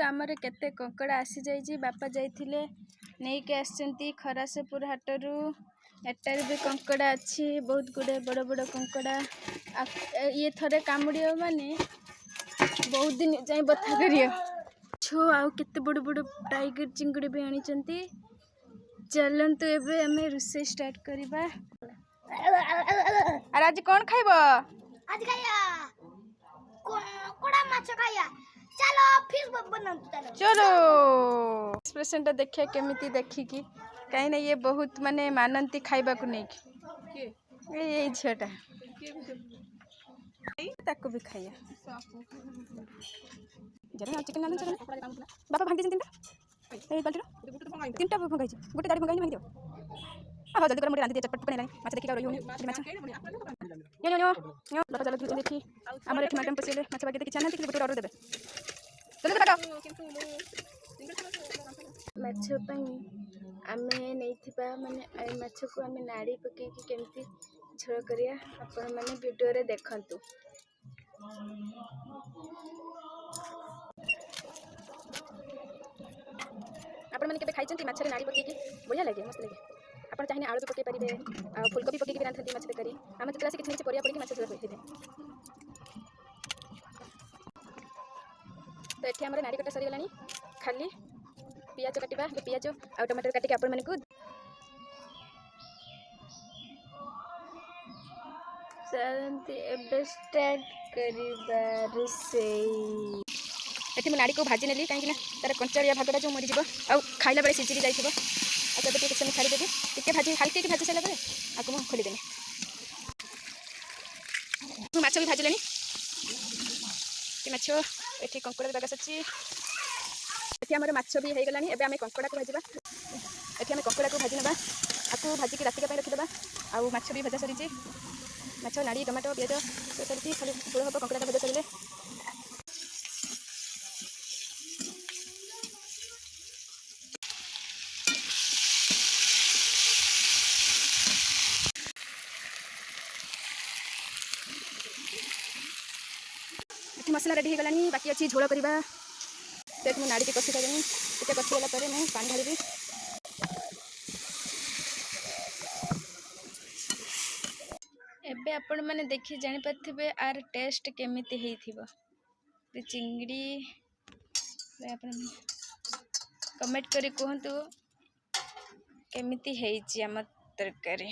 आमर केते कंकड़ा आसी जाइए बापा जाइथिले नहीं के आसचंती खरासपुर हाटरू एटार भी कंकड़ा अच्छी बहुत गुड़े बड़ बड़ कंकड़ा ये थरे कामुड़ियो माने बहुत दिन जाए बथा करियो छो आउ केते बड़ बड़ टाइगर चिंगड़ी भी आनी चंती चलंतु एबे हमें रुसे स्टार्ट करिबा। अरे आज कौन खाइबो? आज खाया कोड़ा माछ खाया चलो फिर बनाऊ चलो एक्सप्रेशन देखिए केमिति देखिकी कहीं ना ये बहुत माने मानंती खाइबा को नहीं ये झीटा ताको भी खाइया जरा चिकन लाना चल बापा भांग दे तीनटा ए बाल्टी तीनटा भंगाई गोटे दाड़ी भंगाई भांग दियो आ जल्दी कर मोटे रांधी दे चटपट बने माछ देखि का रहियो माछ यो यो यो बापा चलो किचन देखी हमर एठी मैडम पसिले माछ बागे देखि छाना देखि गोटे ऑर्डर देबे चलो बाटा माछ पई आमे नैथिबा माने ए माछ को आमे नाड़ी पके कि केमती झोल करिया आपण माने वीडियो रे देखंतु। आपण माने केबे खाइचंती माछ रे नाड़ी पके कि बढ़िया लागे मस्त लागे आपण चाहिए आलू भी पके परिबे आ फूलकोबी पके भी रांधती माछ तरकारी आमे तो क्लास किछि परिया पड़ी कि माछ झोल होइथिते तो एठी हमर नाड़ी कटा सरी गलानी खाली पियाज काटिबा पियाज आ टमाटर काटिके आपण माने को चलंती एबे स्टार्ट करिबा रुसेई। एठी मु नाड़ी को भाजी नेली काहे कि ना तार कंचरिया भागटा जो मरि जिवो आ खाइला बेले सिजिरी जाइथिबो आ तबे टिके समय छाड़ी देबी टिके भाजी हल्के की भाजी सला बेले आको मु खोली देनी मु माछ भी भाजी लेनी कि माछ एठी कंकड़ा दागा सच्ची एठी हमर माछ भी हे गलानी एबे हमें कंकड़ा को भाजीबा एठी हमें कंकड़ा को भाजी नबा आको भाजी के राति के पय रखि देबा आ माछ भी भजा सरीची माछ नाड़ी टमाटो पियाज सरीची खाली झोल हबो कंकड़ा का भजा सरीले मसला रेडी हो गलानी बाकी अच्छी झोल करवा तो मुझे नाड़ी के कषि देनी टे कषिगला मुझे पानी ढाली एबे आपण मैंने देखी जानी पारे आर टेस्ट केमिति हेइथिबो चिंगड़ी कमेंट करी कहतु केमिति हेइची आम तरकारी।